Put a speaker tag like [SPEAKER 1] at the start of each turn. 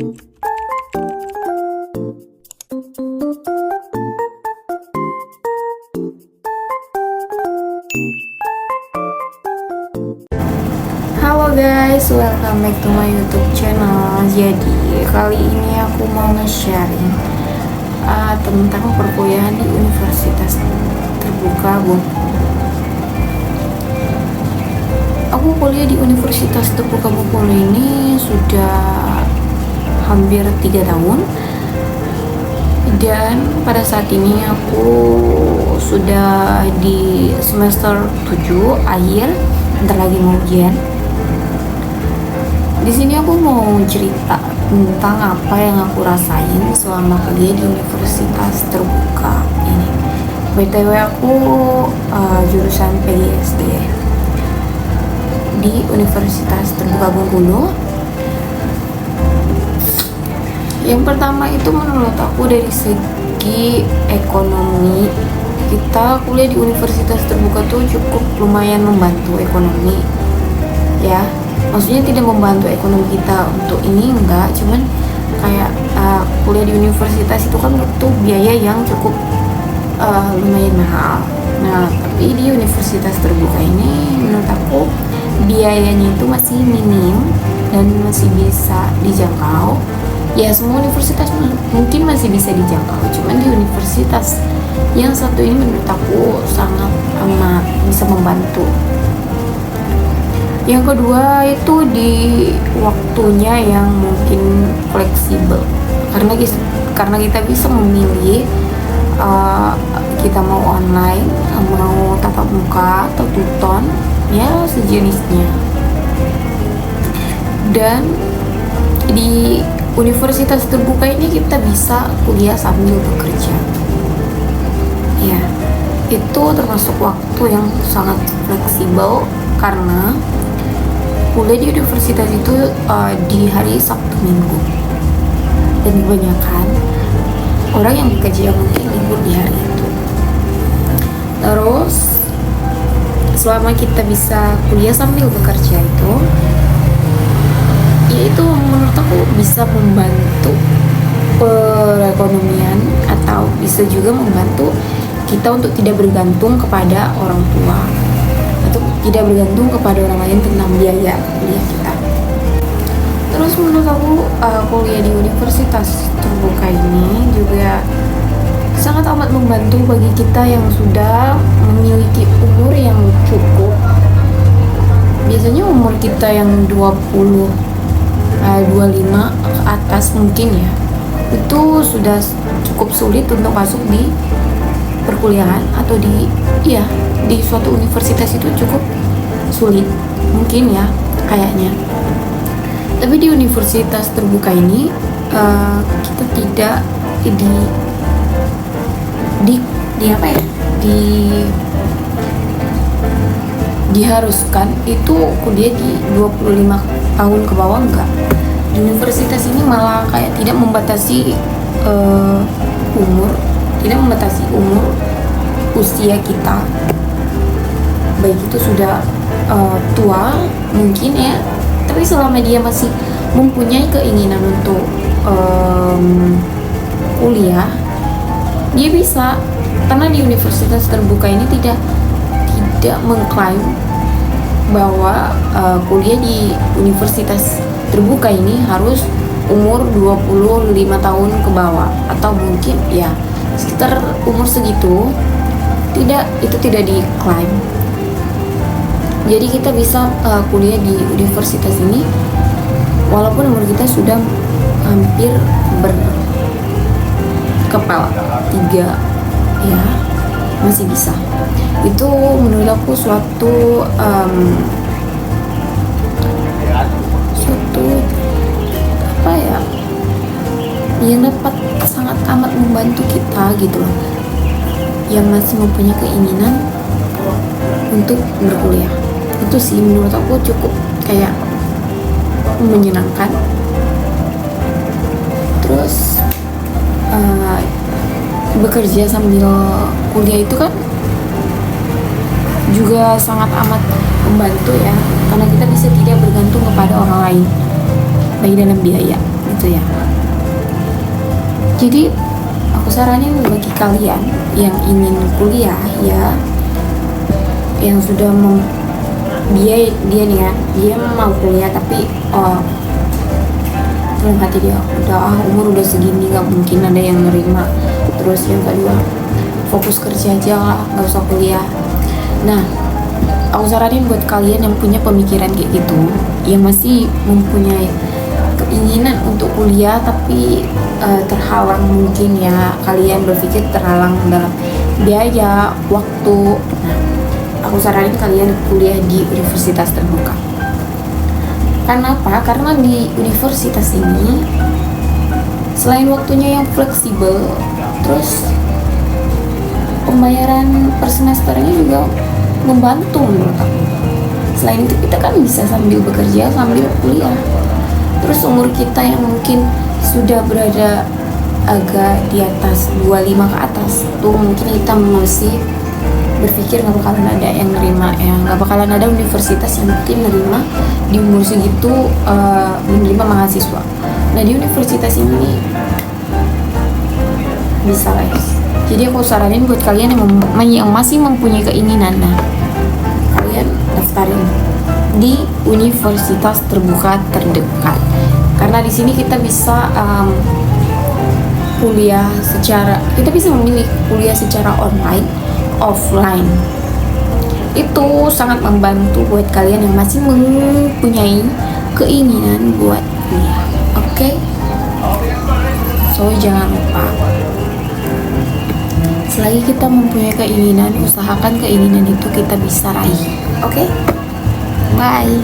[SPEAKER 1] Halo guys, welcome back to my YouTube channel. Jadi kali ini aku mau nge-sharing tentang perkuliahan di Universitas Terbuka Bengkulu. Aku kuliah di Universitas Terbuka Bengkulu ini sudah hampir 3 tahun, dan pada saat ini aku sudah di semester 7 akhir, bentar lagi mau ujian. Di sini aku mau cerita tentang apa yang aku rasain selama kuliah di Universitas Terbuka ini. BTW aku jurusan PGSD di Universitas Terbuka Bengkulu. Yang pertama itu menurut aku dari segi ekonomi, kita kuliah di Universitas Terbuka tuh cukup lumayan membantu ekonomi ya. Maksudnya tidak membantu ekonomi kita untuk ini enggak, cuman kayak kuliah di universitas itu kan butuh biaya yang cukup lumayan mahal. Nah, tapi di Universitas Terbuka ini menurut aku biayanya itu masih minim dan masih bisa dijangkau. Ya, semua universitas mungkin masih bisa dijangkau, cuman di universitas yang satu ini menurut aku sangat amat bisa membantu. Yang kedua itu di waktunya yang mungkin fleksibel, karena kita bisa memilih kita mau online, mau tatap muka atau tuton, ya sejenisnya. Dan di Universitas Terbuka ini kita bisa kuliah sambil bekerja. Ya, itu termasuk waktu yang sangat fleksibel karena kuliah di universitas itu di hari Sabtu Minggu, dan kebanyakan orang yang bekerja mungkin libur di hari itu. Terus selama kita bisa kuliah sambil bekerja itu, yaitu menurut aku bisa membantu perekonomian atau bisa juga membantu kita untuk tidak bergantung kepada orang tua atau tidak bergantung kepada orang lain tentang biaya kuliah kita. Terus menurut aku kuliah di Universitas Terbuka ini juga sangat amat membantu bagi kita yang sudah memiliki umur yang cukup. Biasanya umur kita yang 25 ke atas mungkin ya, itu sudah cukup sulit untuk masuk di perkuliahan atau di suatu universitas, itu cukup sulit mungkin ya kayaknya. Tapi di Universitas Terbuka ini kita tidak diharuskan itu kuliah di 25 tahun ke bawah, enggak. Di universitas ini malah kayak tidak membatasi umur usia kita, baik itu sudah tua mungkin ya, tapi selama dia masih mempunyai keinginan untuk kuliah, dia bisa. Karena di Universitas Terbuka ini tidak mengklaim bahwa kuliah di Universitas Terbuka ini harus umur 25 tahun ke bawah atau mungkin ya sekitar umur segitu. Itu tidak diklaim. Jadi kita bisa kuliah di universitas ini walaupun umur kita sudah hampir berkepala 3 ya, masih bisa. Itu menurut aku suatu apa ya, yang dapat sangat amat membantu kita gitu loh, yang masih mempunyai keinginan untuk berkuliah. Itu sih menurut aku cukup kayak menyenangkan. Terus bekerja sambil kuliah itu kan juga sangat amat membantu ya, karena kita bisa tidak bergantung kepada orang lain baik dalam biaya gitu ya. Jadi aku saranin bagi kalian yang ingin kuliah ya, yang sudah dia nih ya, dia mau kuliah tapi dalam hati dia udah umur udah segini nggak mungkin ada yang nerima. Terus yang kedua, fokus kerja aja lah, nggak usah kuliah. Nah, aku saranin buat kalian yang punya pemikiran kayak gitu, yang masih mempunyai keinginan untuk kuliah tapi terhalang, mungkin ya kalian berpikir terhalang dalam biaya, waktu. Nah, aku saranin kalian kuliah di universitas terbuka. Kenapa? Karena di universitas ini selain waktunya yang fleksibel, terus pembayaran per semesternya juga membantu menurut aku. Selain itu kita kan bisa sambil bekerja sambil kuliah. Terus umur kita yang mungkin sudah berada agak di atas 25 ke atas tuh, mungkin kita masih berpikir nggak bakalan ada yang nerima ya, nggak bakalan ada universitas yang mungkin nerima di umur segitu menerima mahasiswa. Nah, di universitas ini bisa guys. Jadi aku saranin buat kalian yang masih mempunyai keinginan, nah kalian daftarin di universitas terbuka terdekat, karena di sini kita bisa kita bisa memilih kuliah secara online, offline. Itu sangat membantu buat kalian yang masih mempunyai keinginan buat kuliah. Oke? So jangan lupa, selagi kita mempunyai keinginan, usahakan keinginan itu kita bisa raih. Oke? Bye.